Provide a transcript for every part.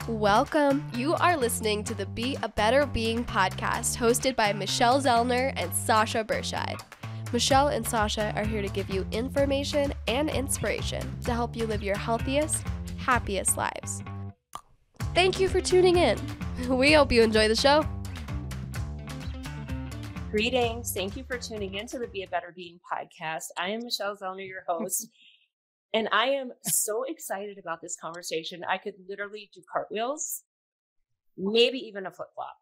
Welcome. You are listening to the Be a Better Being podcast hosted by Michelle Zellner and Sasha Berscheid. Michelle and Sasha are here to give you information and inspiration to help you live your healthiest, happiest lives. Thank you for tuning in. We hope you enjoy the show. Greetings. Thank you for tuning in to the Be a Better Being podcast. I am Michelle Zellner, your host, and I am so excited about this conversation. I could literally do cartwheels, maybe even a flip-flop.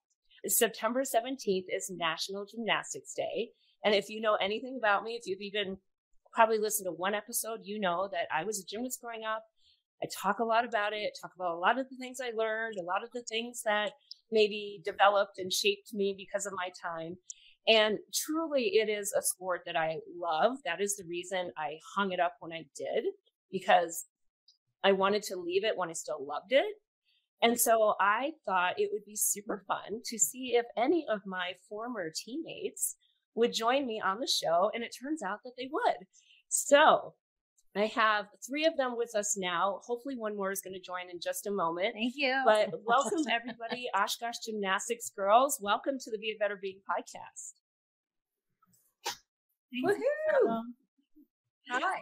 September 17th is National Gymnastics Day. And if you know anything about me, if you've even probably listened to one episode, you know that I was a gymnast growing up. I talk a lot about it, talk about a lot of the things I learned, a lot of the things that maybe developed and shaped me because of my time. And truly, it is a sport that I love. That is the reason I hung it up when I did, because I wanted to leave it when I still loved it. And so I thought it would be super fun to see if any of my former teammates would join me on the show. And it turns out that they would. So I have 3 of them with us now. Hopefully one more is going to join in just a moment. Thank you. But welcome everybody. Oshkosh Gymnastics girls. Welcome to the Be a Better Being podcast. Woohoo! Hi.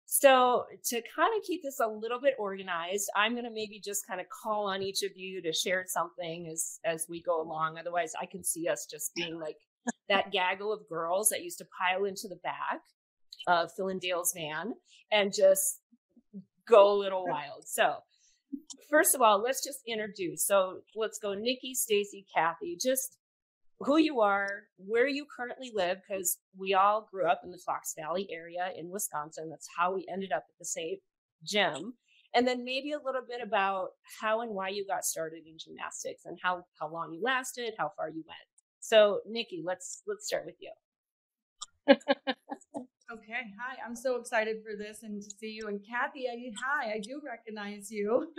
So to kind of keep this a little bit organized, I'm going to maybe just kind of call on each of you to share something as we go along. Otherwise, I can see us just being like that gaggle of girls that used to pile into the back of Phil and Dale's van and just go a little wild. So first of all, let's just introduce. So let's go Niki, Staci, Cathy, just who you are, where you currently live, because we all grew up in the Fox Valley area in Wisconsin. That's how we ended up at the same gym. And then maybe a little bit about how and why you got started in gymnastics and how long you lasted, how far you went. So Niki, let's start with you. Okay. Hi. I'm so excited for this and to see you. And Cathy, hi. I do recognize you.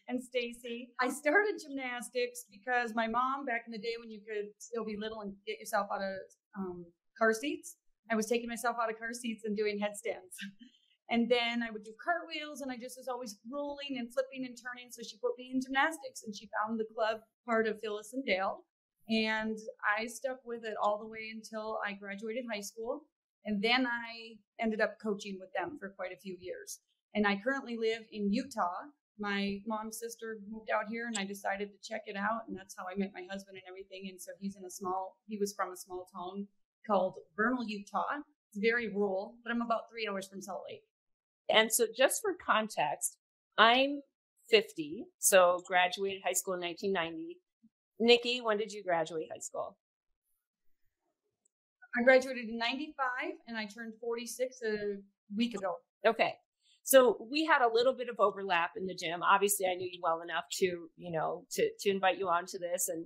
And Staci. I started gymnastics because my mom, back in the day when you could still be little and get yourself out of car seats, I was taking myself out of car seats and doing headstands. And then I would do cartwheels, and I just was always rolling and flipping and turning. So she put me in gymnastics, and she found the club part of Phyllis and Dale. And I stuck with it all the way until I graduated high school. And then I ended up coaching with them for quite a few years. And I currently live in Utah. My mom's sister moved out here, and I decided to check it out. And that's how I met my husband and everything. And so he was from a small town called Vernal, Utah. It's very rural, but I'm about 3 hours from Salt Lake. And so just for context, I'm 50, so graduated high school in 1990. Niki, when did you graduate high school? I graduated in 95 and I turned 46 a week ago. Okay. So we had a little bit of overlap in the gym. Obviously, I knew you well enough to invite you onto this. And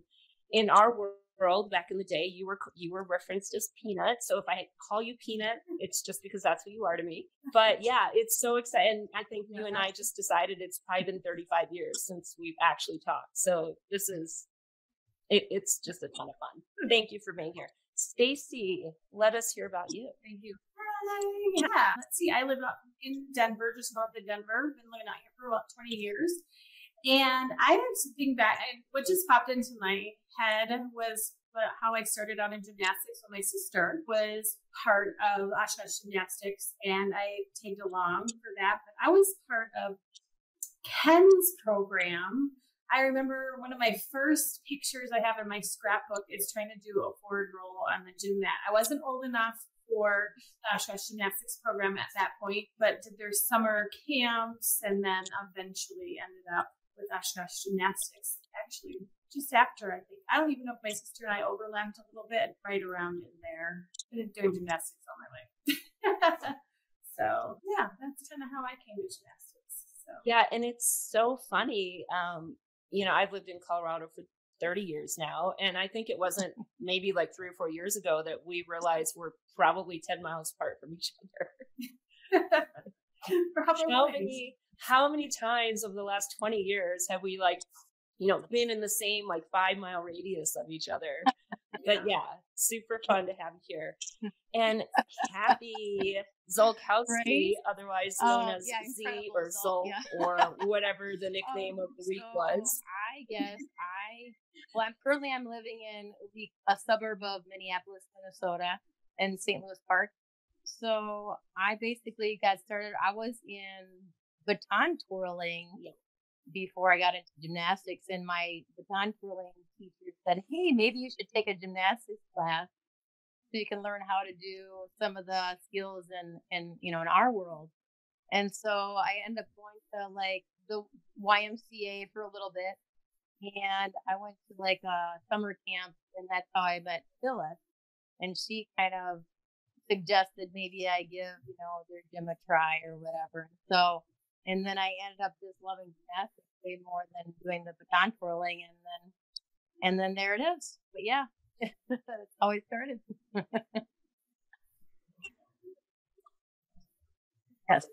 in our world back in the day, you were referenced as Peanut. So if I call you Peanut, it's just because that's who you are to me. But yeah, it's so exciting. I think you and I just decided it's probably been 35 years since we've actually talked. So this is, it's just a ton of fun. Thank you for being here. Staci, let us hear about you. Thank you. Yeah. Let's see. I live up in Denver, just north of Denver. Been living out here for about 20 years. And I had something back, what just popped into my head was how I started out in gymnastics. So my sister was part of Oshkosh Gymnastics, and I tagged along for that. But I was part of Ken's program. I remember one of my first pictures I have in my scrapbook is trying to do a forward roll on the gym mat. I wasn't old enough for the Oshkosh Gymnastics program at that point, but did their summer camps and then eventually ended up with Oshkosh Gymnastics. Actually, just after, I think. I don't even know if my sister and I overlapped a little bit right around in there. I've been doing gymnastics all my life. So, yeah, that's kind of how I came to gymnastics. So. Yeah, and it's so funny. I've lived in Colorado for 30 years now, and I think it wasn't maybe like 3 or 4 years ago that we realized we're probably 10 miles apart from each other. Probably. How many times over the last 20 years have we been in the same 5-mile radius of each other? But yeah, super fun to have you here. And Cathy, Zolkowski, Right? otherwise known as Yeah, Z incredible or Zolk, Zolk yeah. or whatever the nickname of the week So was. I guess well, I'm living in a suburb of Minneapolis, Minnesota, in St. Louis Park. So I basically got started. I was in baton twirling before I got into gymnastics, and my baton twirling teacher said, "Hey, maybe you should take a gymnastics class so you can learn how to do some of the skills in in our world." And so I ended up going to like the YMCA for a little bit, and I went to like a summer camp, and that's how I met Phyllis. And she kind of suggested maybe I give their gym a try or whatever. So, and then I ended up just loving gymnastics way more than doing the baton twirling, and then there it is. But yeah, that's how I started. Yes.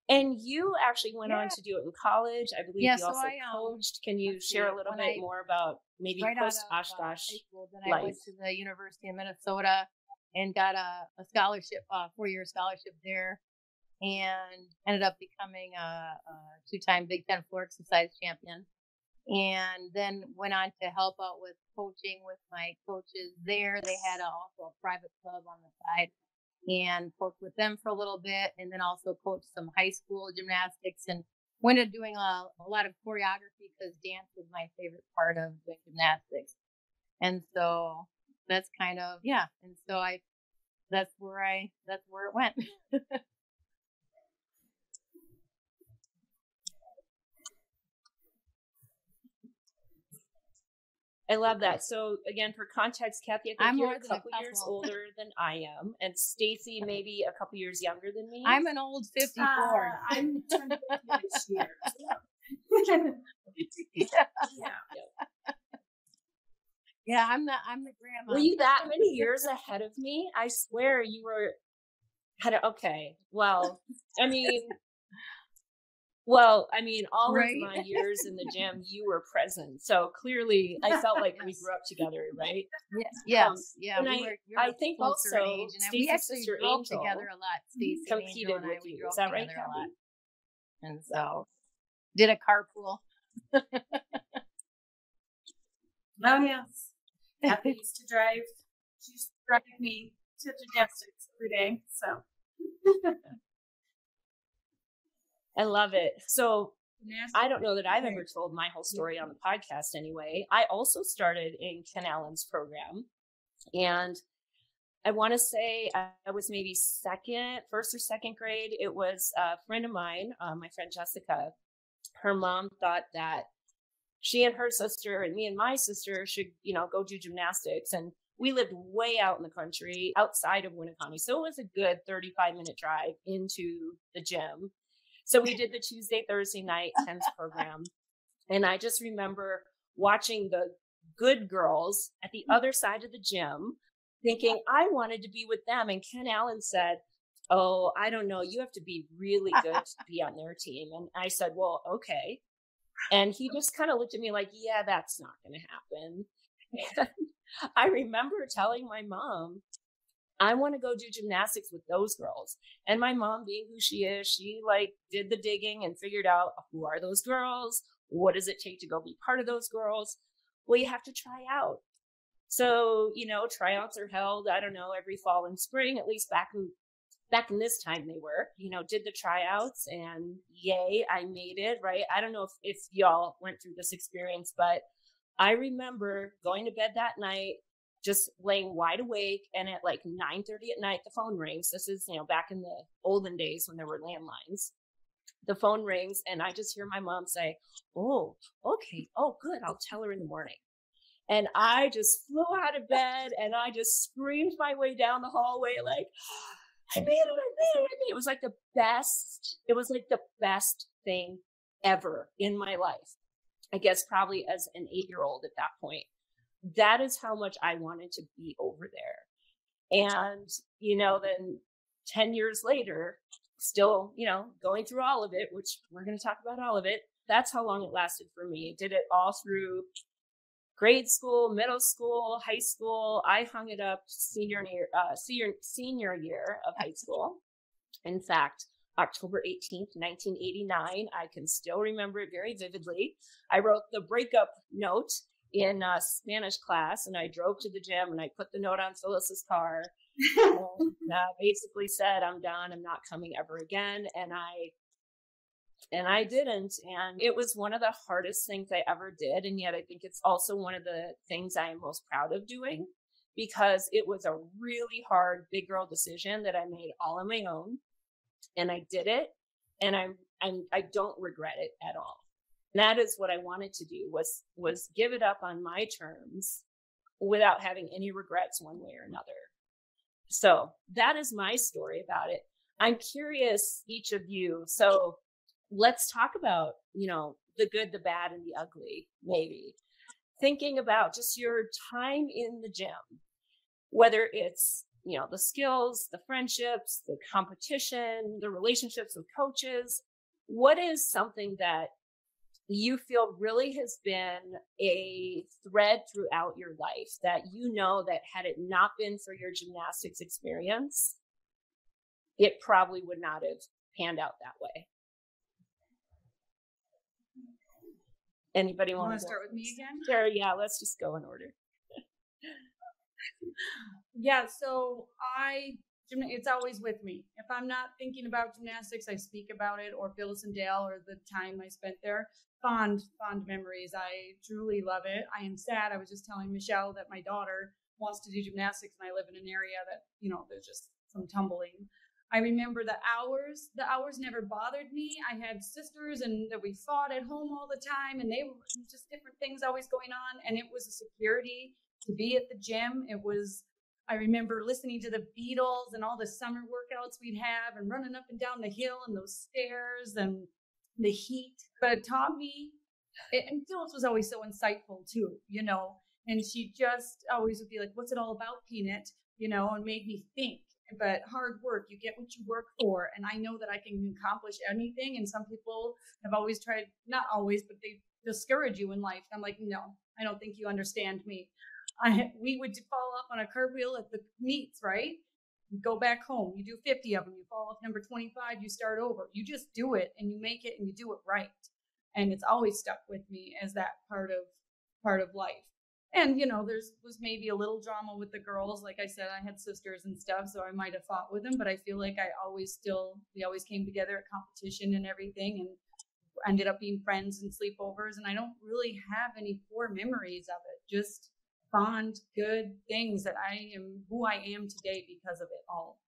And you actually went on to do it in college. I believe Yeah, you so also I coached. Can you let's share see, a little when bit I more about maybe right out of post high Oshkosh school, then I went life? to the University of Minnesota and got a scholarship, 4-year scholarship there, and ended up becoming a 2-time Big Ten floor exercise champion. And then went on to help out with coaching with my coaches there. They had also a private club on the side, and coached with them for a little bit, and then also coached some high school gymnastics, and went to doing a lot of choreography because dance was my favorite part of doing gymnastics. And so that's kind of, yeah. And so that's where it went. I love that. So again, for context, Cathy, I think I'm you're more a than couple years couple. older than I am, and Staci maybe a couple years younger than me. I'm an old 54. I'm turned 50 this year. Yeah, I'm the grandma. Were you that many years ahead of me? I swear you were okay. Well, I mean, all Right. of my years in the gym, you were present. So clearly, I felt like we Yes. grew up together, right? Yes. Yeah. and we were I think closer in also age, and we Stacy's actually sister drove Angel together a lot. Stacy and Angel competed and I, with we you. drove Is that right, together a lot. Cathy? And so did a carpool. Oh, yes. Cathy used to drive. She used to drive me to gymnastics every day. So I love it. So gymnastics. I don't know that I've ever told my whole story on the podcast anyway. I also started in Ken Allen's program, and I want to say I was maybe first or second grade. It was a friend of mine, my friend Jessica. Her mom thought that she and her sister and me and my sister should, go do gymnastics. And we lived way out in the country outside of Winneconne. So it was a good 35-minute drive into the gym. So we did the Tuesday, Thursday night tennis program. And I just remember watching the good girls at the other side of the gym thinking I wanted to be with them. And Ken Allen said, "Oh, I don't know. You have to be really good to be on their team." And I said, "Well, okay." And he just kind of looked at me like, "Yeah, that's not going to happen." And I remember telling my mom, "I want to go do gymnastics with those girls." And my mom, being who she is, she did the digging and figured out, who are those girls? What does it take to go be part of those girls? Well, you have to try out. So, tryouts are held, I don't know, every fall and spring, at least back in this time they were, did the tryouts, and yay, I made it, right? I don't know if y'all went through this experience, but I remember going to bed that night, just laying wide awake, and at 9:30 at night, the phone rings. This is, back in the olden days when there were landlines. The phone rings, and I just hear my mom say, "Oh, okay. Oh, good. I'll tell her in the morning." And I just flew out of bed, and I just screamed my way down the hallway like, I made it, I made it, I made it. It was like the best thing ever in my life. I guess probably as an 8-year-old at that point. That is how much I wanted to be over there. And, then 10 years later, still, going through all of it, which we're going to talk about all of it. That's how long it lasted for me. Did it all through grade school, middle school, high school. I hung it up senior year of high school. In fact, October 18th, 1989, I can still remember it very vividly. I wrote the breakup note in Spanish class, and I drove to the gym and I put the note on Phyllis's car and basically said, I'm done. I'm not coming ever again. And I didn't. And it was one of the hardest things I ever did. And yet I think it's also one of the things I am most proud of doing, because it was a really hard big girl decision that I made all on my own. And I did it, and I don't regret it at all. And that is what I wanted to do, was give it up on my terms without having any regrets one way or another. So that is my story about it. I'm curious, each of you. So let's talk about, the good, the bad, and the ugly, maybe. Thinking about just your time in the gym, whether it's the skills, the friendships, the competition, the relationships with coaches. What is something that you feel really has been a thread throughout your life that that had it not been for your gymnastics experience, it probably would not have panned out that way? Anybody want to start with me again? Sure, yeah, let's just go in order. Yeah, so it's always with me. If I'm not thinking about gymnastics, I speak about it, or Phyllis and Dale, or the time I spent there. Fond memories. I truly love it. I am sad. I was just telling Michelle that my daughter wants to do gymnastics, and I live in an area that, there's just some tumbling. I remember the hours never bothered me. I had sisters, and that we fought at home all the time, and they were just different things always going on. And it was a security to be at the gym. I remember listening to the Beatles and all the summer workouts we'd have, and running up and down the hill and those stairs and the heat. But it taught me, and Phyllis was always so insightful too, and she just always would be like, what's it all about, Peanut? And made me think. But hard work, you get what you work for. And I know that I can accomplish anything. And some people have always tried, not always, but they discourage you in life. I'm like, no, I don't think you understand me. We would fall off on a cartwheel at the meets, right? You go back home, you do 50 of them, you fall off number 25, you start over. You just do it, and you make it, and you do it right. And it's always stuck with me as that part of life. And, was maybe a little drama with the girls. Like I said, I had sisters and stuff, so I might have fought with them, but I feel like we always came together at competition and everything, and ended up being friends and sleepovers. And I don't really have any poor memories of it. Just fond, good things that I am who I am today because of it all.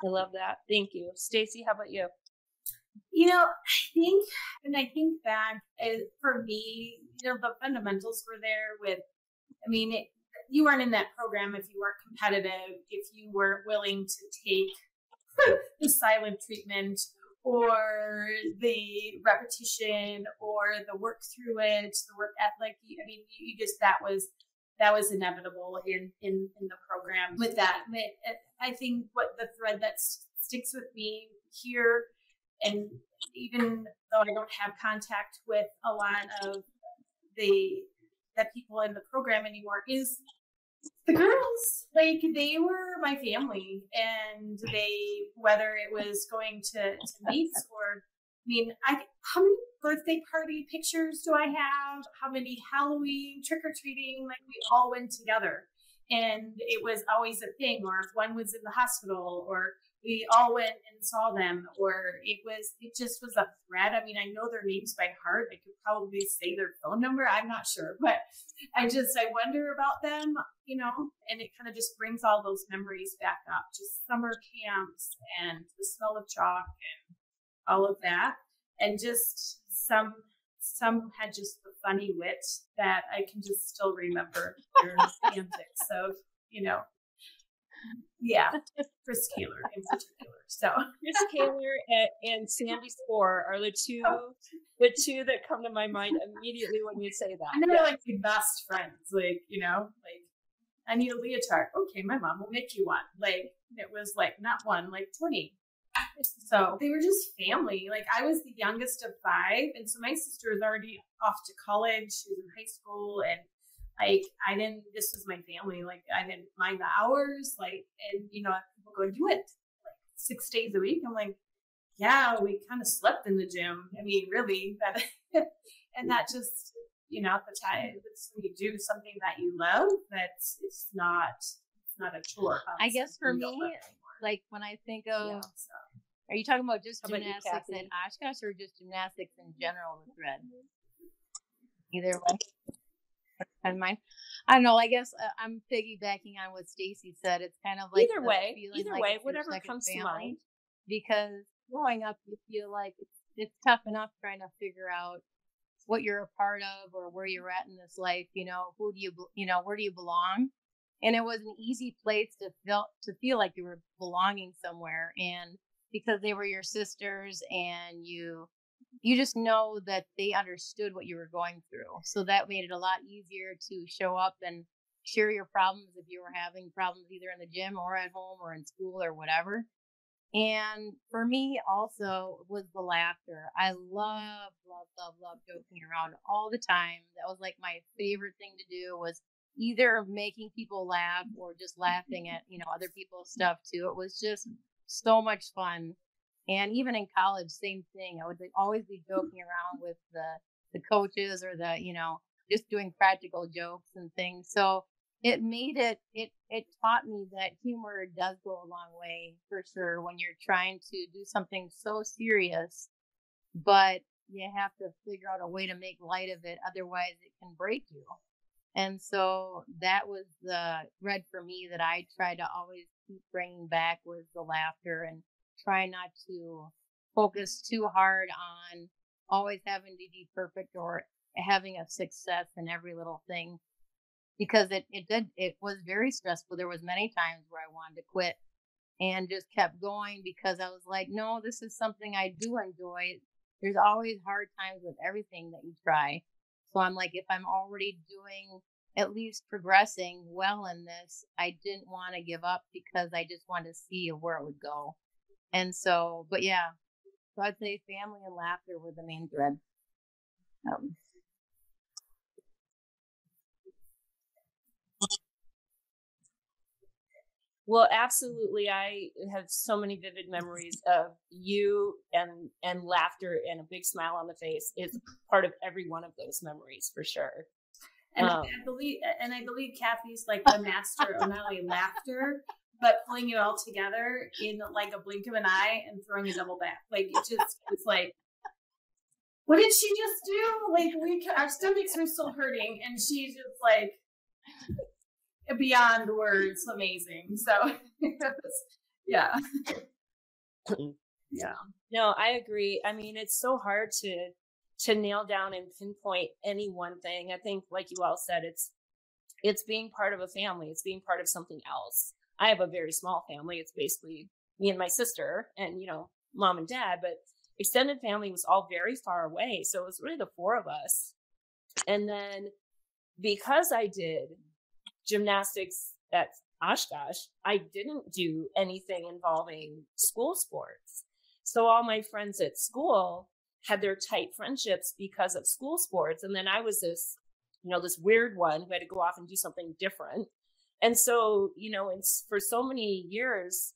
I love that. Thank you. Staci, how about you? I think, when I think back, for me, the fundamentals were there you weren't in that program if you weren't competitive, if you weren't willing to take the silent treatment or the repetition or the work through it, the work ethic. You just, that was inevitable in the program with that. But I think what the thread that sticks with me here, and even though I don't have contact with a lot of the people in the program anymore, is the girls. Like, they were my family, and whether it was going to meets or, how many birthday party pictures do I have? How many Halloween trick-or-treating? Like, we all went together, and it was always a thing. Or if one was in the hospital, or we all went and saw them, or it just was a thread. I know their names by heart. I could probably say their phone number. I'm not sure, but I wonder about them, and it kind of just brings all those memories back up. Just summer camps and the smell of chalk and all of that. And just some had just the funny wit that I can just still remember their antics of, yeah, Chris Kaler in particular. So Chris Kaler and Sandy Spore are the two that come to my mind immediately when you say that. And they're like the best friends, like I need a leotard. Okay, my mom will make you one. Like, it was like not one, like 20. So they were just family. Like I was the youngest of 5. And so my sister was already off to college. She was in high school. And like, this was my family. Like I didn't mind the hours. Like, and you know, people go do it like 6 days a week. I'm like, yeah, we kind of slept in the gym. I mean, really, and that just, you know, at the time, it's when you do something that you love, it's not a chore. I guess for me, like when I think of, are you talking about just gymnastics in Oshkosh or just gymnastics in general with Red? Either way. And mine, I don't know. I guess I'm piggybacking on what Stacy said. It's kind of like either way, whatever comes to mind. Because growing up, you feel like it's tough enough trying to figure out what you're a part of or where you're at in this life. You know, where do you belong? And it was an easy place to feel like you were belonging somewhere, and because they were your sisters, and you just know that they understood what you were going through. So that made it a lot easier to show up and share your problems if you were having problems either in the gym or at home or in school or whatever. And for me also was the laughter. I love joking around all the time. That was like my favorite thing to do, was either making people laugh or just laughing at, you know, other people's stuff too. It was just so much fun. And even in college, same thing. I would always be joking around with the coaches or you know, just doing practical jokes and things. So it made it taught me that humor does go a long way for sure when you're trying to do something so serious, but you have to figure out a way to make light of it. Otherwise it can break you. And so that was the Red for me that I tried to always keep bringing back, was the laughter, and try not to focus too hard on always having to be perfect or having a success in every little thing, because it was very stressful. There was many times where I wanted to quit and just kept going because I was like, no, this is something I do enjoy. There's always hard times with everything that you try. So I'm like, if I'm already doing, at least progressing well in this, I didn't want to give up because I just wanted to see where it would go. And so, but yeah, so I'd say family and laughter were the main thread. Well, absolutely. I have so many vivid memories of you, and laughter and a big smile on the face is part of every one of those memories for sure. And I believe Cathy's like the master of not only laughter, but pulling it all together in like a blink of an eye and throwing a double back. Like it's like, what did she just do? Like our stomachs are still hurting, and she's just like beyond words amazing. So yeah. Yeah. No, I agree. I mean, it's so hard to nail down and pinpoint any one thing. I think, like you all said, it's being part of a family. It's being part of something else. I have a very small family. It's basically me and my sister and, you know, mom and dad, but extended family was all very far away. So it was really the 4 of us. And then because I did gymnastics at Oshkosh, I didn't do anything involving school sports. So all my friends at school had their tight friendships because of school sports. And then I was this weird one who had to go off and do something different. And so, you know, for so many years,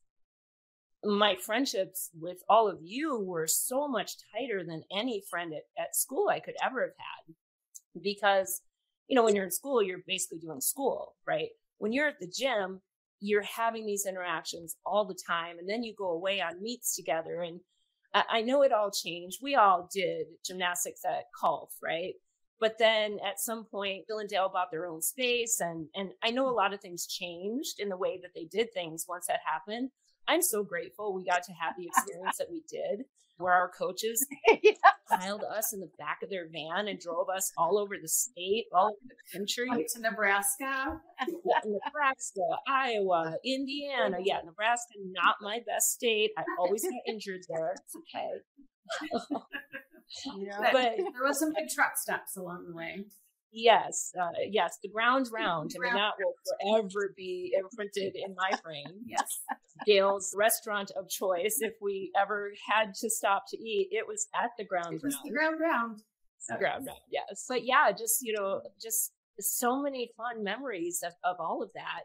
my friendships with all of you were so much tighter than any friend at school I could ever have had. Because, you know, when you're in school, you're basically doing school, right? When you're at the gym, you're having these interactions all the time. And then you go away on meets together. And I know it all changed. We all did gymnastics at Culf, right? But then at some point, Bill and Dale bought their own space. And I know a lot of things changed in the way that they did things once that happened. I'm so grateful we got to have the experience that we did, where our coaches piled us in the back of their van and drove us all over the state, all over the country. Like to Nebraska. Yeah, Nebraska, Iowa, Indiana. Yeah, Nebraska, not my best state. I always got injured there. It's okay. Yeah, but there was some big truck stops along the way. Yes, the ground's round. I mean, that will forever be imprinted in my brain. Yes. Gail's restaurant of choice. If we ever had to stop to eat, it was at the ground. It was the ground round. Yes. But yeah, just, just so many fun memories of all of that.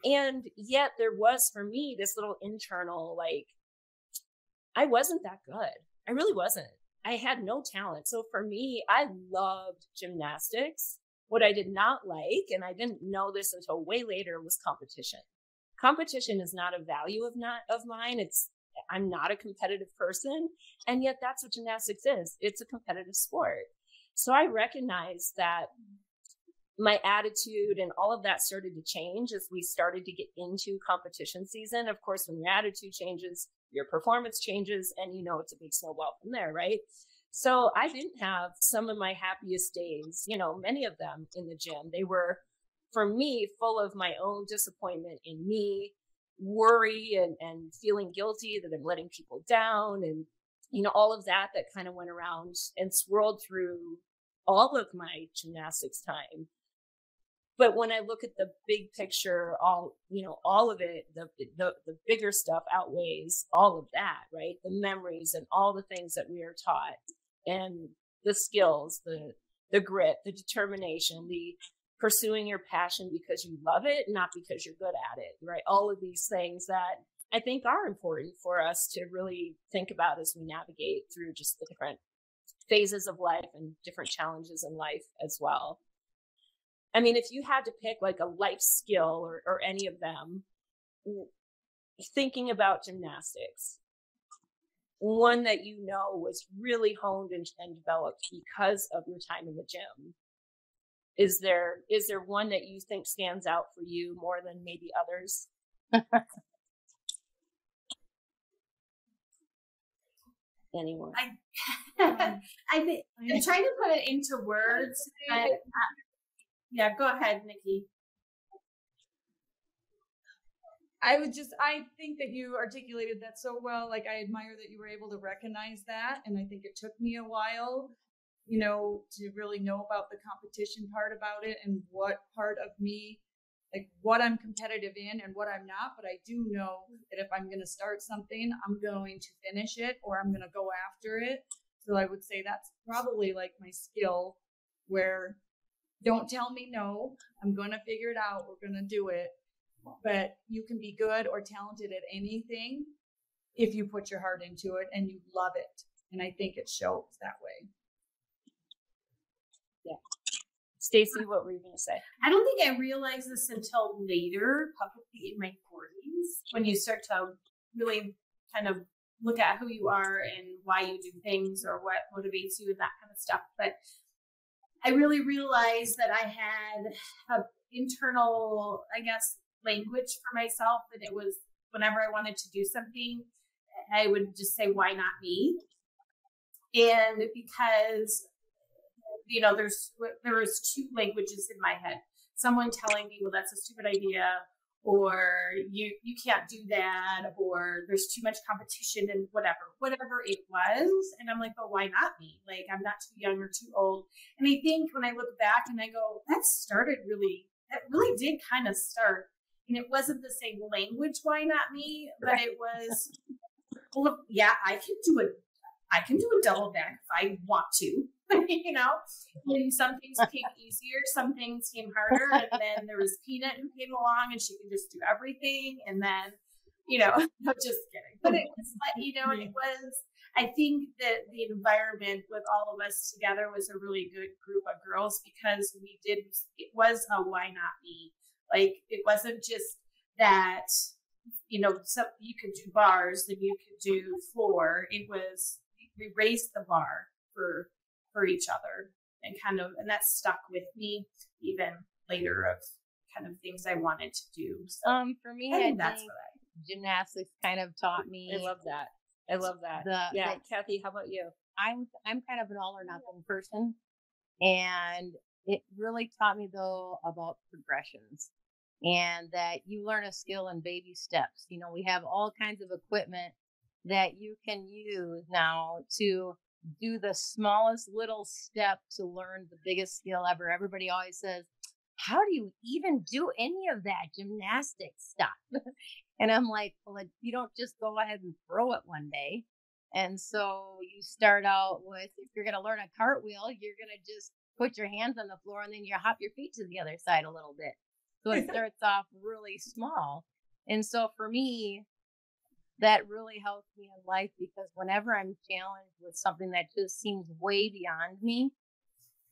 And yet there was for me this little internal, like, I wasn't that good. I really wasn't. I had no talent. So for me, I loved gymnastics. What I did not like, and I didn't know this until way later, was competition. Competition is not a value of mine. I'm not a competitive person. And yet that's what gymnastics is. It's a competitive sport. So I recognized that my attitude and all of that started to change as we started to get into competition season. Of course, when your attitude changes, your performance changes, and it's a big snowball from there, right? So I didn't have some of my happiest days, many of them in the gym. They were, for me, full of my own disappointment in me, worry and feeling guilty that I'm letting people down, and, all of that kind of went around and swirled through all of my gymnastics time. But when I look at the big picture, all of it, the bigger stuff outweighs all of that, right? The memories and all the things that we are taught, and the skills, the grit, the determination, the pursuing your passion because you love it, not because you're good at it, right? All of these things that I think are important for us to really think about as we navigate through just the different phases of life and different challenges in life as well. I mean, if you had to pick like a life skill or any of them, thinking about gymnastics, one that was really honed and developed because of your time in the gym, is there one that you think stands out for you more than maybe others? Anyone? I'm trying to put it into words, but yeah, go ahead, Niki. I think that you articulated that so well. Like, I admire that you were able to recognize that. And I think it took me a while, to really know about the competition part about it and what part of me, like what I'm competitive in and what I'm not. But I do know that if I'm going to start something, I'm going to finish it or I'm going to go after it. So I would say that's probably like my skill, where don't tell me no, I'm going to figure it out. We're going to do it. But you can be good or talented at anything if you put your heart into it and you love it. And I think it shows that way. Yeah. Staci, what were you going to say? I don't think I realized this until later, probably in my 40s, when you start to really kind of look at who you are and why you do things or what motivates you and that kind of stuff. But I really realized that I had an internal, I guess, language for myself, and it was whenever I wanted to do something, I would just say, why not me? And because, there was two languages in my head. Someone telling me, well, that's a stupid idea, or you can't do that, or there's too much competition and whatever it was. And I'm like, oh, why not me? Like, I'm not too young or too old. And I think when I look back and I go, that really did kind of start. And it wasn't the same language, why not me? But it was, well, yeah, I can do a double back if I want to, and some things came easier, some things came harder. And then there was Peanut who came along and she could just do everything. And then, no, just kidding. But it was like, and it was, I think that the environment with all of us together was a really good group of girls, because it was a why not me? Like, it wasn't just that, so you could do bars and you could do floor. It was, we raised the bar for each other, and that stuck with me even later of kind of things I wanted to do. So, for me, I think gymnastics kind of taught me. I love that. Cathy, how about you? I'm kind of an all or nothing person, and it really taught me though about progressions, and that you learn a skill in baby steps. We have all kinds of equipment that you can use now to do the smallest little step to learn the biggest skill ever. Everybody always says, how do you even do any of that gymnastics stuff? And I'm like, well, you don't just go ahead and throw it one day. And so you start out with, if you're going to learn a cartwheel, you're going to just put your hands on the floor and then you hop your feet to the other side a little bit. So it starts off really small. And so for me, that really helps me in life, because whenever I'm challenged with something that just seems way beyond me,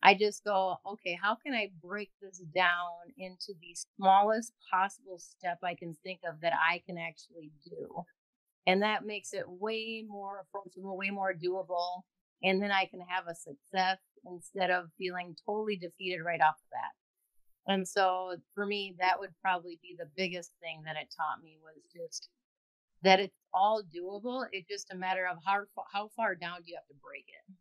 I just go, okay, how can I break this down into the smallest possible step I can think of that I can actually do? And that makes it way more approachable, way more doable. And then I can have a success instead of feeling totally defeated right off the bat. And so for me, that would probably be the biggest thing that it taught me, was just that it's all doable. It's just a matter of how far down do you have to break it.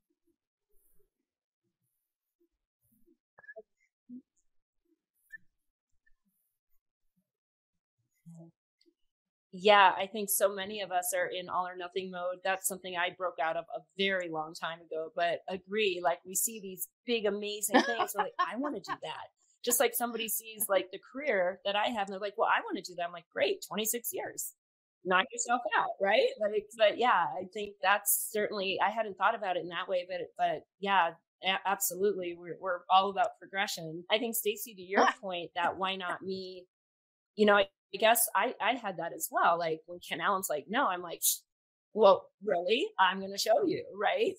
Yeah, I think so many of us are in all or nothing mode. That's something I broke out of a very long time ago, but agree, like we see these big, amazing things. We're like, I want to do that. Just like somebody sees like the career that I have, and they're like, well, I want to do that. I'm like, great, 26 years, knock yourself out. Right. Like, but yeah, I think that's certainly, I hadn't thought about it in that way, but yeah, absolutely. We're all about progression. I think, Staci, to your point, that why not me, I guess I had that as well. Like when Ken Allen's like, no, I'm like, well, really? I'm going to show you. Right.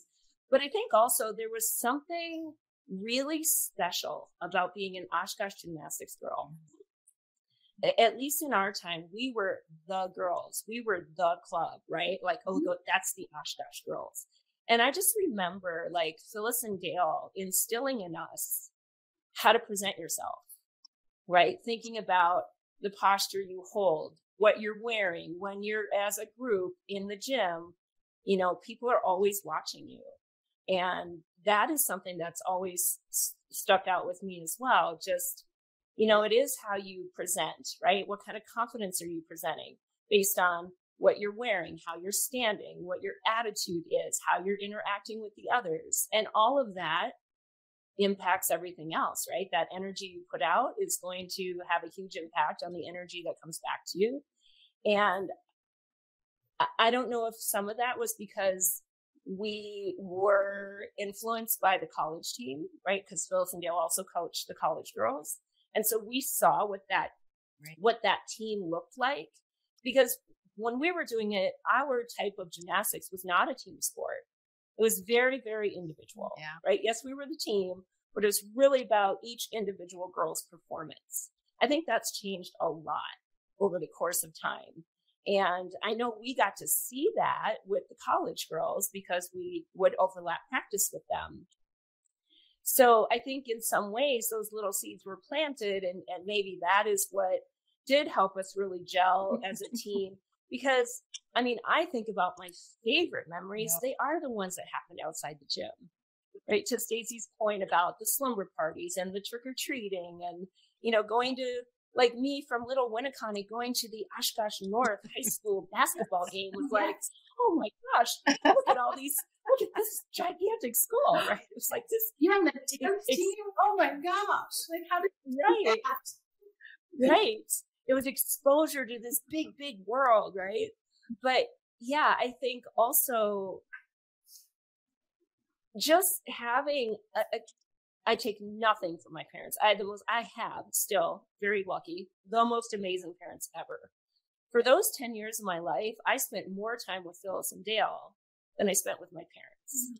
But I think also there was something really special about being an Oshkosh gymnastics girl. At least in our time, we were the girls. We were the club, right? Like, oh, that's the Oshkosh girls. And I just remember like Phyllis and Dale instilling in us how to present yourself, right? Thinking about the posture you hold, what you're wearing when you're as a group in the gym, people are always watching you. And that is something that's always stuck out with me as well. Just, it is how you present, right? What kind of confidence are you presenting based on what you're wearing, how you're standing, what your attitude is, how you're interacting with the others. And all of that impacts everything else, right? That energy you put out is going to have a huge impact on the energy that comes back to you. And I don't know if some of that was because we were influenced by the college team, right? Because Phyllis and Dale also coached the college girls. And so we saw what that team looked like. Because when we were doing it, our type of gymnastics was not a team sport. It was very, very individual, right? Yes, we were the team, but it was really about each individual girl's performance. I think that's changed a lot over the course of time. And I know we got to see that with the college girls because we would overlap practice with them. So I think in some ways those little seeds were planted, and maybe that is what did help us really gel as a team. Because, I think about my favorite memories. Yep. They are the ones that happened outside the gym, right? To Staci's point about the slumber parties and the trick-or-treating and, going to, like me from Little Winneconne, going to the Oshkosh North High School basketball game was like, oh my gosh, look at this gigantic school, right? It was like this. Yeah, the dance team. Oh my gosh. Like, how did you do that? Right. It was exposure to this big, big world, right? But yeah, I think also just having I take nothing from my parents. I have still very lucky, the most amazing parents ever. For those 10 years of my life, I spent more time with Phyllis and Dale than I spent with my parents.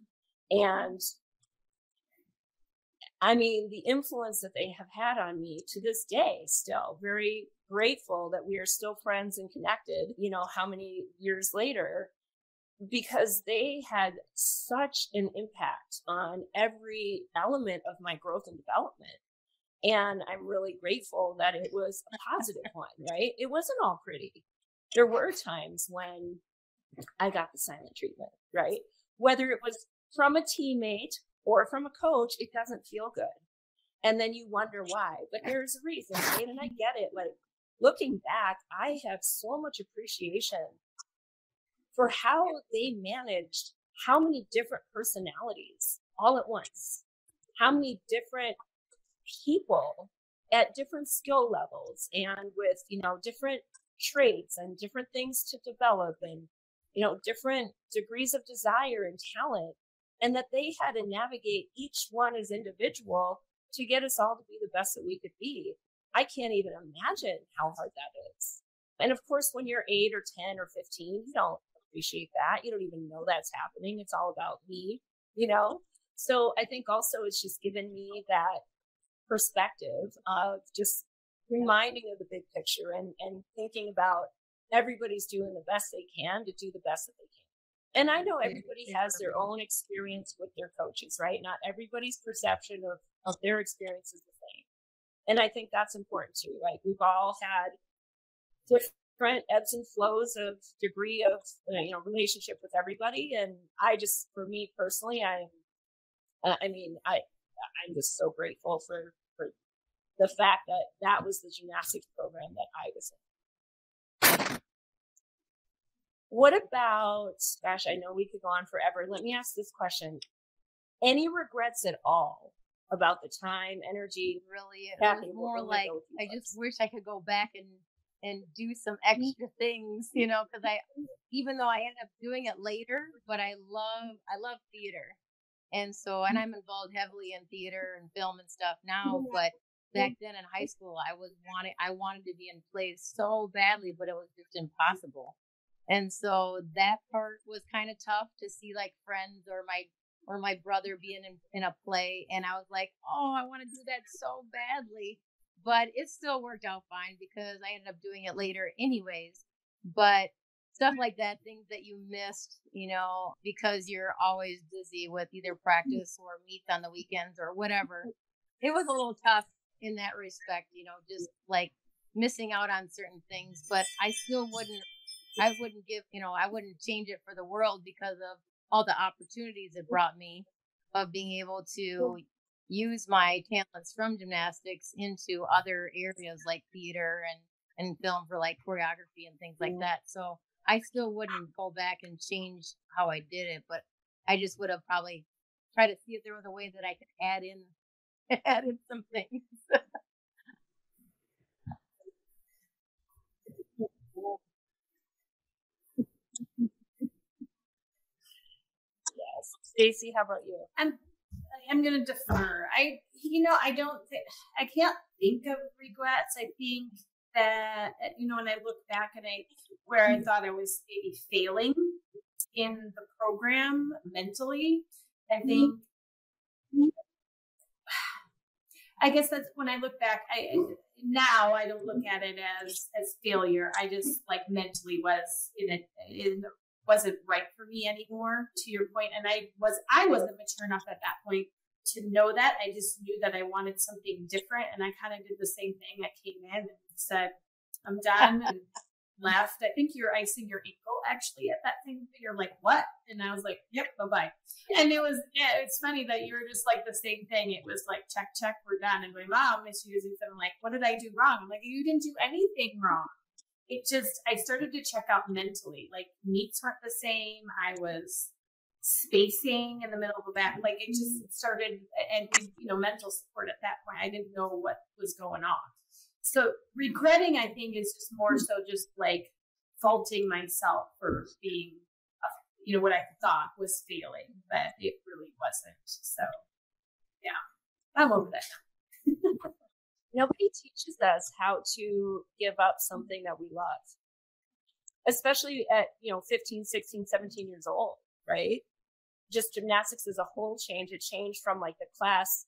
And the influence that they have had on me to this day, still very grateful that we are still friends and connected, how many years later, because they had such an impact on every element of my growth and development. And I'm really grateful that it was a positive one, right? It wasn't all pretty. There were times when I got the silent treatment, right? Whether it was from a teammate or from a coach, it doesn't feel good. And then you wonder why, but there's a reason, right? And I get it. Like looking back, I have so much appreciation for how they managed how many different personalities all at once, how many different people at different skill levels and with, different traits and different things to develop and, different degrees of desire and talent, and that they had to navigate each one as individual to get us all to be the best that we could be. I can't even imagine how hard that is. And of course, when you're 8 or 10 or 15, you don't appreciate that. You don't even know that's happening. It's all about me, So I think also it's just given me that perspective of just reminding of the big picture and thinking about everybody's doing the best they can to do the best that they can. And I know everybody has their own experience with their coaches, right? Not everybody's perception of their experience is the same. And I think that's important too, right? We've all had different ebbs and flows of degree of, relationship with everybody. And for me personally, I'm just so grateful for the fact that was the gymnastics program that I was in. What about, gosh, I know we could go on forever. Let me ask this question. Any regrets at all about the time, energy? Really, it was more like, I just wish I could go back and do some extra things, because even though I ended up doing it later, but I love theater. And so, and I'm involved heavily in theater and film and stuff now, but back then in high school, I wanted to be in plays so badly, but it was just impossible. And so that part was kind of tough to see, like, friends or my brother being in a play. And I was like, oh, I want to do that so badly, but it still worked out fine because I ended up doing it later anyways. But stuff like that, things that you missed, because you're always busy with either practice or meets on the weekends or whatever. It was a little tough in that respect, just like missing out on certain things, but I wouldn't change it for the world because of all the opportunities it brought me of being able to use my talents from gymnastics into other areas like theater and film for like choreography and things like that. So I still wouldn't go back and change how I did it, but I just would have probably tried to see if there was a way that I could add in some things. Yes. Staci, how about you? I'm going to defer. I can't think of regrets. I think that, when I look back at where I thought I was maybe failing in the program mentally, I think, I guess that's when I look back, now I don't look at it as failure. I just mentally was it wasn't right for me anymore, to your point. And I wasn't mature enough at that point to know that. I just knew that I wanted something different. And I kind of did the same thing. I came in and said, I'm done, and left. I think you're icing your ankle actually at that thing. You're like, what? And I was like, yep, bye-bye. And it's funny that you were just like the same thing. It was like, check, we're done. And my mom is using something like, what did I do wrong? I'm like, you didn't do anything wrong. I started to check out mentally. Like, meets weren't the same. I was spacing in the middle of the back. Like, it just started, and mental support at that point. I didn't know what was going on. So regretting, I think, is just more so just like faulting myself for being, what I thought was failing, but it really wasn't. So, yeah, I'm over that now. Nobody teaches us how to give up something that we love, especially at, 15, 16, 17 years old, right? Just gymnastics as a whole changed. It changed from like the class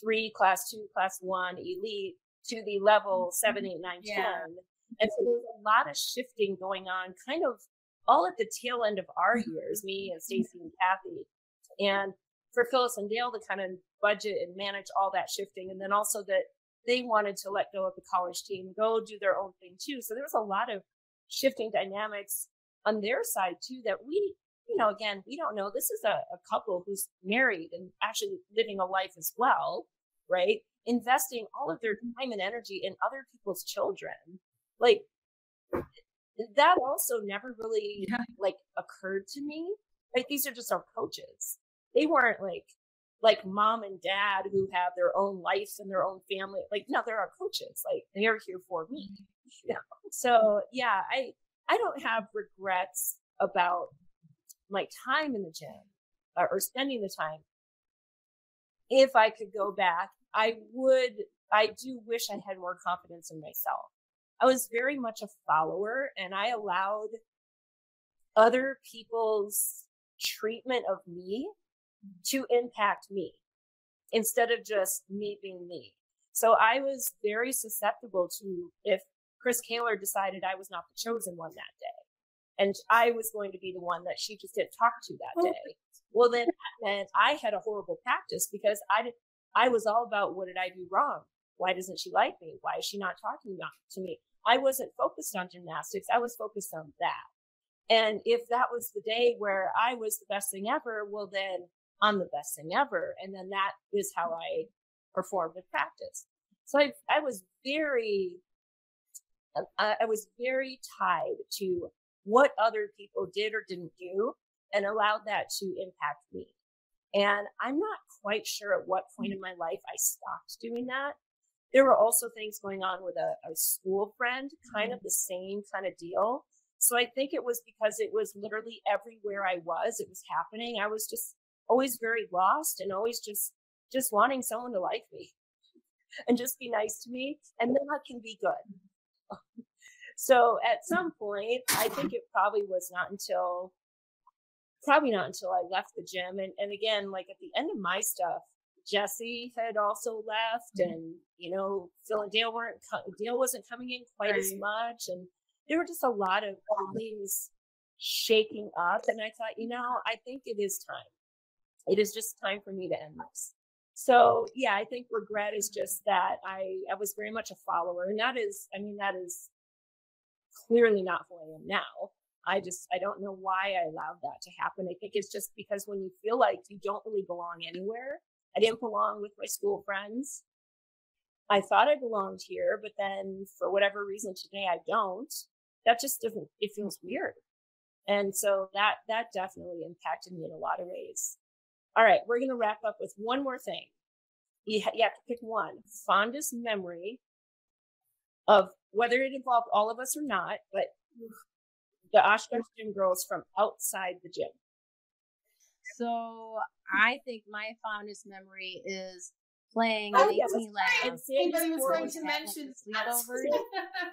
3, class 2, class 1, elite to the level 7, 8, 9, 10. And so there's a lot of shifting going on kind of all at the tail end of our years, me and Staci and Cathy. And for Phyllis and Dale to kind of budget and manage all that shifting. And then also that they wanted to let go of the college team, go do their own thing too. So there was a lot of shifting dynamics on their side too that we, again, we don't know. This is a couple who's married and actually living a life as well, right? Investing all of their time and energy in other people's children. Like, that also never really occurred to me. Like, these are just our coaches. They weren't like mom and dad who have their own life and their own family. Like, no, they're our coaches. Like, they're here for me. So yeah, I don't have regrets about my time in the gym or spending the time. If I could go back, I do wish I had more confidence in myself. I was very much a follower, and I allowed other people's treatment of me to impact me instead of just me being me. So I was very susceptible to if Chris Kaler decided I was not the chosen one that day, and I was going to be the one that she just didn't talk to that day. Well, then that meant I had a horrible practice because I was all about, what did I do wrong? Why doesn't she like me? Why is she not talking to me? I wasn't focused on gymnastics. I was focused on that. And if that was the day where I was the best thing ever, well, then I'm the best thing ever. And then that is how I performed in practice. So I was very tied to what other people did or didn't do and allowed that to impact me. And I'm not quite sure at what point in my life I stopped doing that. There were also things going on with a school friend, kind of the same kind of deal. So I think it was because it was literally everywhere I was, it was happening. I was just always very lost and always just wanting someone to like me and just be nice to me. And then I can be good. So at some point, I think it probably not until I left the gym. And again, like at the end of my stuff, Jesse had also left, and Phil and Dale wasn't coming in quite as much, and there were just a lot of things shaking up. And I thought, I think it is time. It is just time for me to end this. So yeah, I think regret is just that I was very much a follower, and that is clearly not who I am now. I don't know why I allowed that to happen. I think it's just because when you feel like you don't really belong anywhere. I didn't belong with my school friends. I thought I belonged here, but then for whatever reason today I don't. That just doesn't, it feels weird. And so that definitely impacted me in a lot of ways. All right, we're going to wrap up with one more thing. You have to pick one. Fondest memory of whether it involved all of us or not, but the Oshkosh Gym girls from outside the gym. So I think my fondest memory is playing and making me laugh. Anybody was going to mention sleepovers,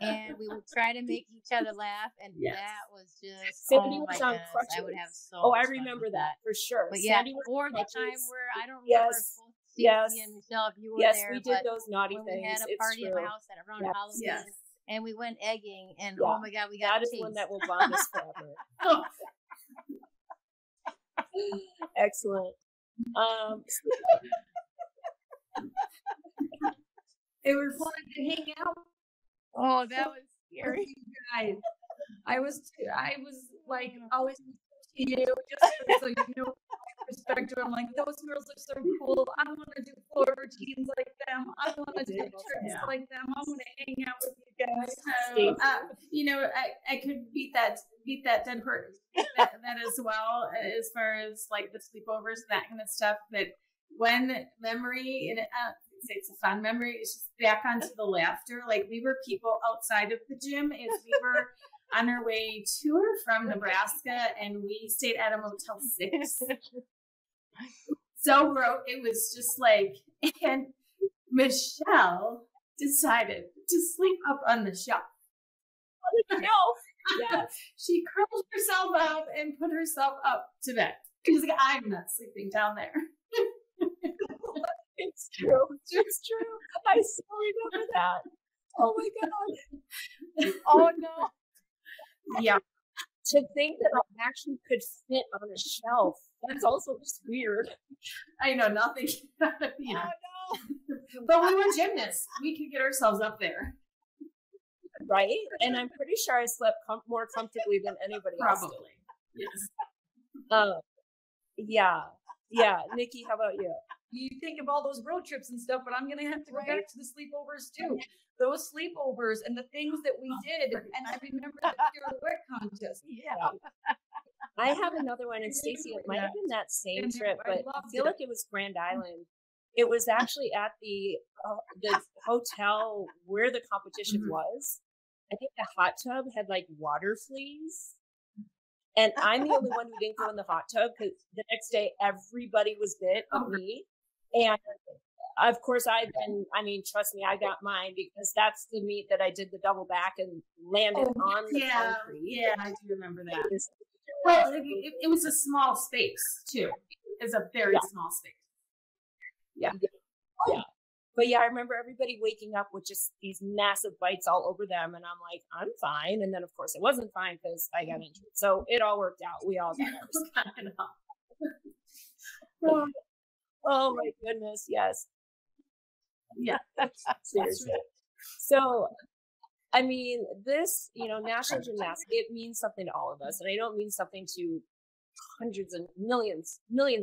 and we would try to make each other laugh, and that was just Sandy was on crutches. I would have so. Oh, I remember that for sure. But Sandy or the time where I don't remember if both Staci and Michelle, if you were there. Yes, we did those naughty when things. We had a party at my house at around Halloween, and we went egging, and oh my God, we got that is one that will bond us forever. Excellent. It was fun to hang out. Oh, that was scary. Guys, I was like always to you, just so you know perspective. I'm like, those girls are so cool. I want to do floor routines like them. I want to do tricks like them. I want to hang out with you guys. So, I could beat that dead horse that as well, as far as like the sleepovers, that kind of stuff. But when memory, and it's a fun memory, it's just back onto the laughter. Like, we were people outside of the gym as we were on our way to or from Nebraska, and we stayed at a Motel 6. So it was just like, and Michelle decided to sleep up on the shelf. Yeah. She curled herself up and put herself up to bed. She's like, I'm not sleeping down there. It's true. It's true. I still remember that. Oh my God. Oh no. Yeah. To think that I actually could fit on a shelf. That's also just weird. I know, nothing. Oh no. But we were gymnasts. We could get ourselves up there. Right? And I'm pretty sure I slept more comfortably than anybody else. Probably. Yes. Yeah. Nikki, how about you? You think of all those road trips and stuff, but I'm going to have to go back to the sleepovers too. Those sleepovers and the things that we did. And I remember the pirouette contest. Yeah. I have another one, and Staci, it might have been that same trip, but I feel like it was Grand Island. It was actually at the hotel where the competition was. I think the hot tub had like water fleas. And I'm the only one who didn't go in the hot tub because the next day everybody was bit but me. And of course trust me, I got mine because that's the meet that I did the double back and landed on the concrete. Yeah, I do remember that. Well, it was a small space too. It's a very small space. Yeah. Yeah. But yeah, I remember everybody waking up with just these massive bites all over them. And I'm like, I'm fine. And then, of course, I wasn't fine because I got injured. So it all worked out. We all got ours. Oh, my goodness. Yes. Yeah. Seriously. So, I mean, this, National Gymnastics, it means something to all of us. And I don't mean something to hundreds and millions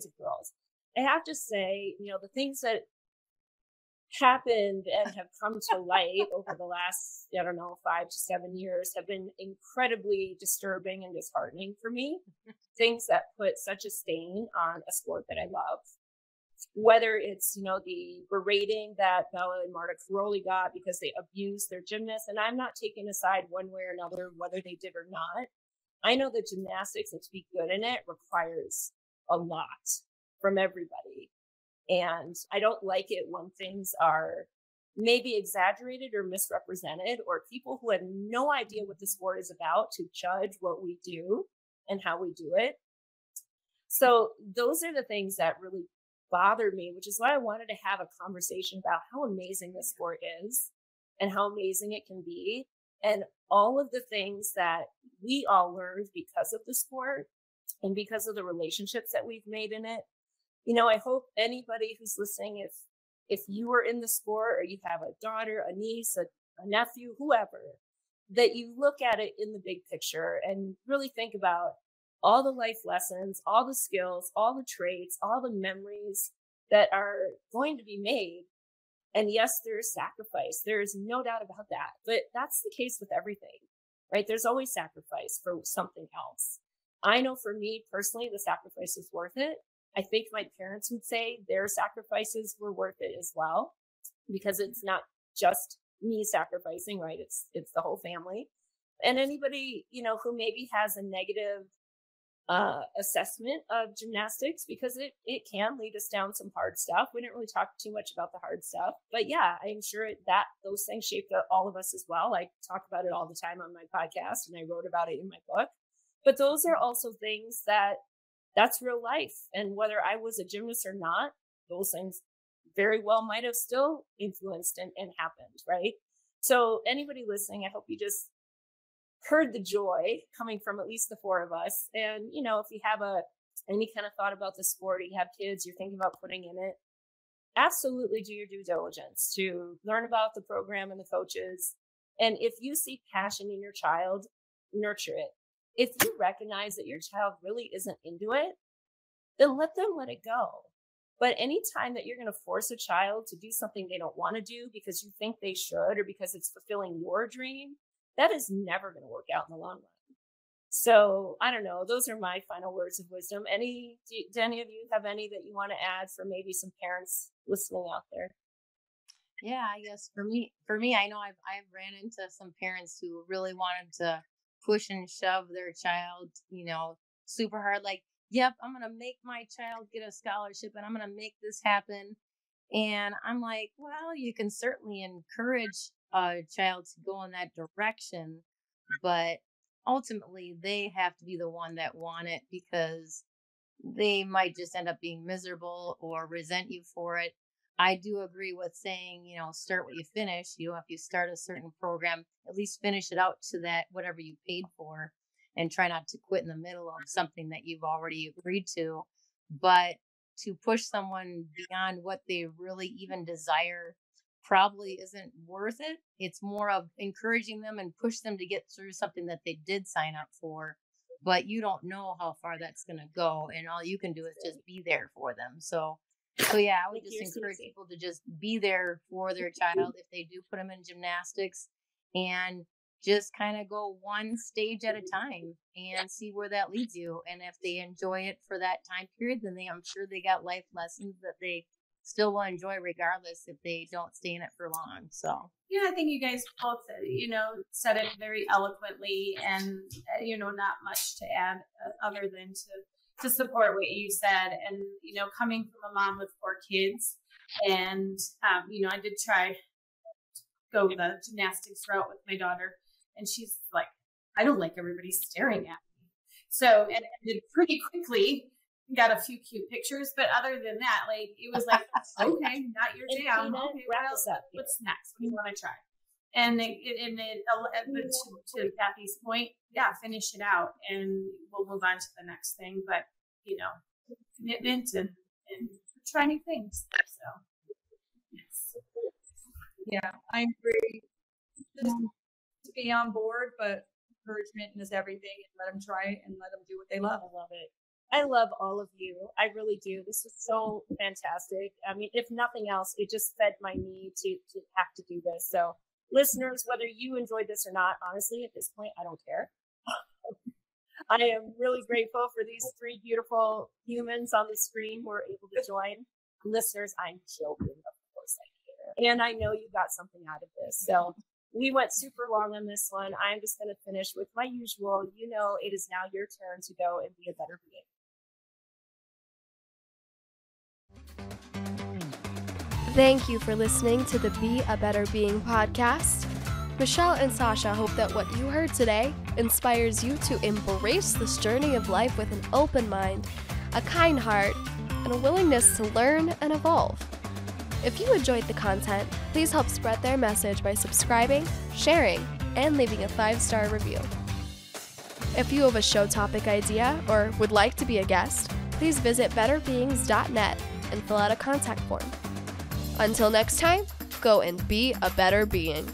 of girls. I have to say, the things that happened and have come to light over the last, 5 to 7 years have been incredibly disturbing and disheartening for me. Things that put such a stain on a sport that I love. Whether it's, the berating that Bella and Marta Caroli got because they abused their gymnasts, and I'm not taking a side one way or another, whether they did or not. I know that gymnastics, and to be good in it, requires a lot from everybody. And I don't like it when things are maybe exaggerated or misrepresented, or people who have no idea what the sport is about to judge what we do and how we do it. So those are the things that really bother me, which is why I wanted to have a conversation about how amazing this sport is and how amazing it can be. And all of the things that we all learned because of the sport and because of the relationships that we've made in it. I hope anybody who's listening, if you are in the sport or you have a daughter, a niece, a nephew, whoever, that you look at it in the big picture and really think about all the life lessons, all the skills, all the traits, all the memories that are going to be made. And yes, there's sacrifice. There's no doubt about that. But that's the case with everything, right? There's always sacrifice for something else. I know for me personally, the sacrifice is worth it. I think my parents would say their sacrifices were worth it as well, because it's not just me sacrificing, right? It's the whole family. And anybody, who maybe has a negative assessment of gymnastics, because it can lead us down some hard stuff. We didn't really talk too much about the hard stuff, but yeah, I'm sure that those things shaped all of us as well. I talk about it all the time on my podcast, and I wrote about it in my book. But those are also things that's real life. And whether I was a gymnast or not, those things very well might have still influenced and happened, right? So anybody listening, I hope you just heard the joy coming from at least the four of us. And, if you have any kind of thought about the sport, or you have kids you're thinking about putting in it, absolutely do your due diligence to learn about the program and the coaches. And if you see passion in your child, nurture it. If you recognize that your child really isn't into it, then let it go. But anytime that you're going to force a child to do something they don't want to do because you think they should, or because it's fulfilling your dream, that is never going to work out in the long run. So I don't know. Those are my final words of wisdom. Do any of you have any that you want to add for maybe some parents listening out there? Yeah, I guess for me, I know I've ran into some parents who really wanted to push and shove their child, super hard. Like, yep, I'm going to make my child get a scholarship and I'm going to make this happen. And I'm like, well, you can certainly encourage a child to go in that direction, but ultimately they have to be the one that want it, because they might just end up being miserable or resent you for it. I do agree with saying, start what you finish. If you start a certain program, at least finish it out to that, whatever you paid for, and try not to quit in the middle of something that you've already agreed to. But to push someone beyond what they really even desire probably isn't worth it. It's more of encouraging them and push them to get through something that they did sign up for, but you don't know how far that's going to go. And all you can do is just be there for them. So yeah, I would just encourage people to just be there for their child if they do put them in gymnastics, and just kind of go one stage at a time and see where that leads you. And if they enjoy it for that time period, then I'm sure they got life lessons that they still will enjoy regardless if they don't stay in it for long. So yeah, I think you guys both, said it very eloquently, and not much to add other than to support what you said. And coming from a mom with 4 kids, and I did try to go the gymnastics route with my daughter, and she's like, I don't like everybody staring at me. So and did pretty quickly. Got a few cute pictures, but other than that, like, it was like, okay, not your jam. Okay, what else? What's next? What do you want to try? And to Cathy's point, yeah, finish it out, and we'll move on to the next thing. But commitment and try new things. So yes, yeah, I'm very just to be on board, but encouragement is everything, and let them try it and let them do what they love. I love it. I love all of you. I really do. This is so fantastic. I mean, if nothing else, it just fed my need to have to do this. So listeners, whether you enjoyed this or not, honestly, at this point, I don't care. I am really grateful for these 3 beautiful humans on the screen who are able to join. Listeners, I'm joking. Of course I care. And I know you got something out of this. So we went super long on this one. I'm just going to finish with my usual. It is now your turn to go and be a better being. Thank you for listening to the Be a Better Being podcast. Michelle and Sasha hope that what you heard today inspires you to embrace this journey of life with an open mind, a kind heart, and a willingness to learn and evolve. If you enjoyed the content, please help spread their message by subscribing, sharing, and leaving a 5-star review. If you have a show topic idea or would like to be a guest, please visit betterbeings.net and fill out a contact form. Until next time, go and be a better being.